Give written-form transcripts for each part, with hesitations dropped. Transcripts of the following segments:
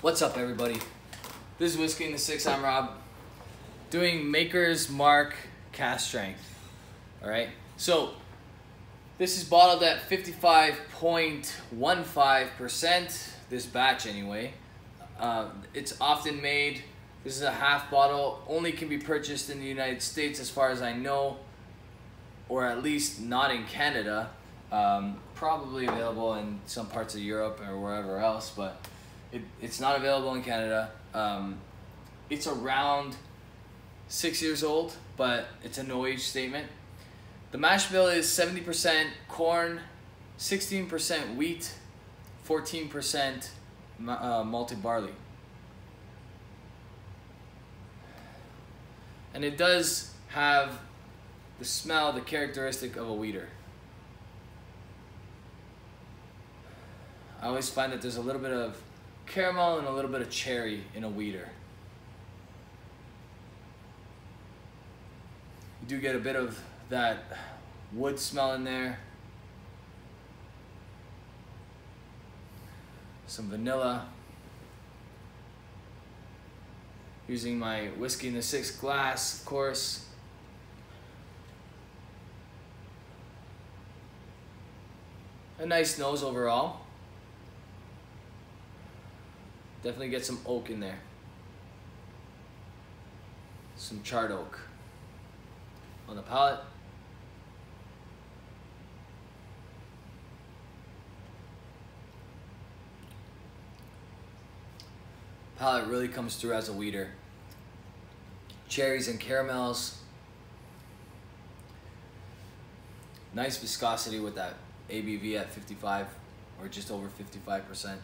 What's up, everybody? This is Whiskey in the Six. I'm Rob, doing Maker's Mark Cask Strength. All right, so this is bottled at 55.15%. This batch, anyway. It's often made. This is a half bottle. Only can be purchased in the United States, as far as I know, or at least not in Canada. Probably available in some parts of Europe or wherever else, but it's not available in Canada. It's around 6 years old, but it's a no age statement. The mash bill is 70% corn, 16% wheat, 14% malted barley. And it does have the smell, the characteristic of a wheater. I always find that there's a little bit of caramel and a little bit of cherry in a wheater. You do get a bit of that wood smell in there. Some vanilla. Using my Whiskey in the Six glass, of course. A nice nose overall. Definitely get some oak in there. Some charred oak on the palate. Palate really comes through as a wheater. Cherries and caramels. Nice viscosity with that ABV at 55 or just over 55%.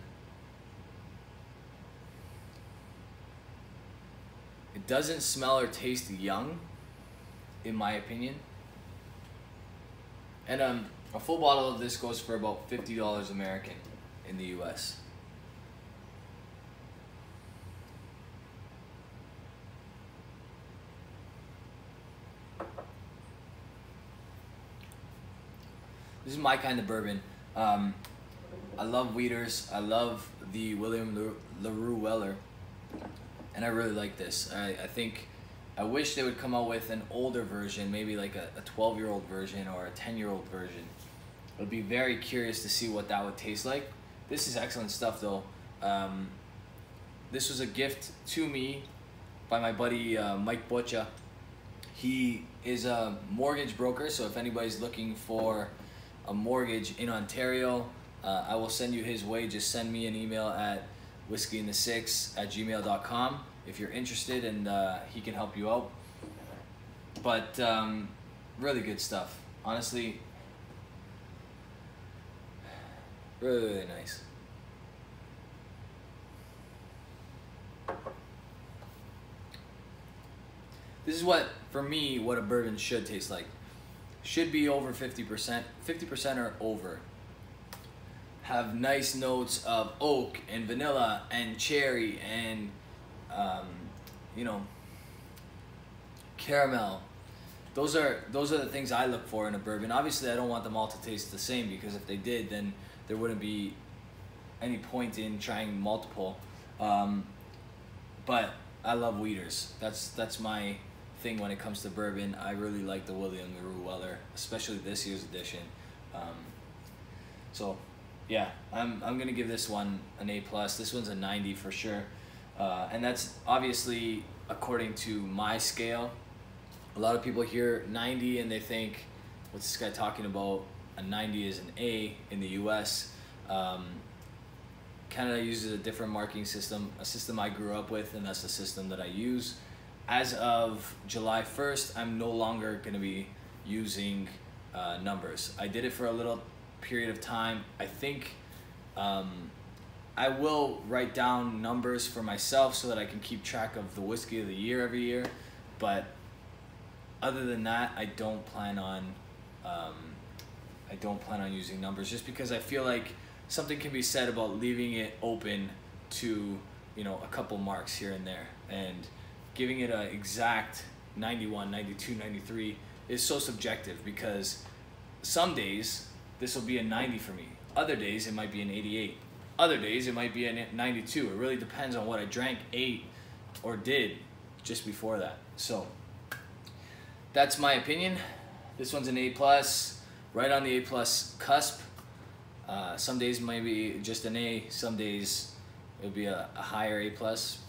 It doesn't smell or taste young, in my opinion. And a full bottle of this goes for about $50 American in the US. This is my kind of bourbon. I love wheaters. I love the William LaRue Weller. And I really like this. I wish they would come out with an older version, maybe like a 12-year-old version or a 10-year-old version. I would be very curious to see what that would taste like. This is excellent stuff, though. This was a gift to me by my buddy Mike Butcha. He is a mortgage broker, so if anybody's looking for a mortgage in Ontario, I will send you his way. Just send me an email at whiskyinthesix@gmail.com if you're interested, and he can help you out. But really good stuff, honestly. Really, really nice. This is what, for me, what a bourbon should taste like. Should be over 50%, 50% or over. Have nice notes of oak and vanilla and cherry and you know, caramel. Those are the things I look for in a bourbon. Obviously, I don't want them all to taste the same, because if they did, then there wouldn't be any point in trying multiple. But I love wheaters. That's my thing when it comes to bourbon. I really like the William LaRue Weller, especially this year's edition. So yeah, I'm gonna give this one an A+. This one's a 90 for sure, and that's obviously according to my scale. A lot of people hear 90 and they think, what's this guy talking about? A 90 is an A in the US. Canada uses a different marking system, a system I grew up with, and that's the system that I use. As of July 1st, I'm no longer gonna be using numbers. I did it for a little period of time. I think I will write down numbers for myself so that I can keep track of the whiskey of the year every year, but other than that, I don't plan on using numbers, just because I feel like something can be said about leaving it open to, you know, a couple marks here and there, and giving it an exact 91, 92, 93 is so subjective, because some days this will be a 90 for me. Other days it might be an 88. Other days it might be a 92. It really depends on what I drank, ate, or did just before that. So that's my opinion. This one's an A+, right on the A+ cusp. Some days maybe just an A, some days it would be a higher A+,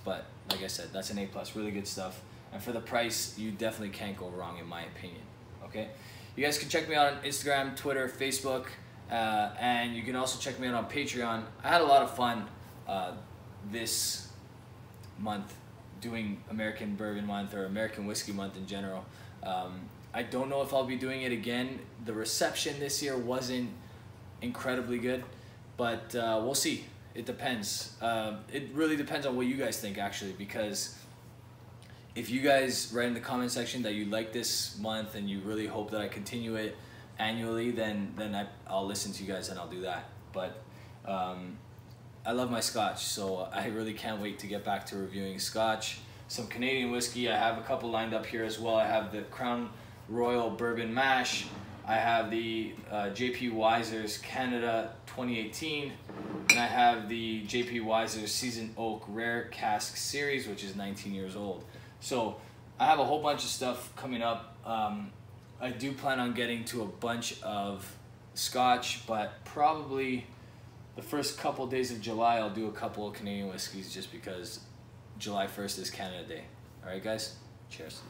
but like I said, that's an A+, really good stuff. And for the price, you definitely can't go wrong in my opinion, okay? You guys can check me out on Instagram, Twitter, Facebook, and you can also check me out on Patreon. I had a lot of fun this month doing American Bourbon Month or American Whiskey Month in general. I don't know if I'll be doing it again. The reception this year wasn't incredibly good, but we'll see. It depends. It really depends on what you guys think, actually, because if you guys write in the comment section that you like this month and you really hope that I continue it annually, then I'll listen to you guys and I'll do that. But I love my Scotch, so I really can't wait to get back to reviewing Scotch. Some Canadian whiskey. I have a couple lined up here as well. I have the Crown Royal Bourbon Mash. I have the J.P. Wiser's Canada 2018, and I have the J.P. Wiser's Seasoned Oak Rare Cask Series, which is 19 years old. So I have a whole bunch of stuff coming up. I do plan on getting to a bunch of Scotch, but probably the first couple days of July I'll do a couple of Canadian whiskeys just because July 1st is Canada Day. All right, guys? Cheers.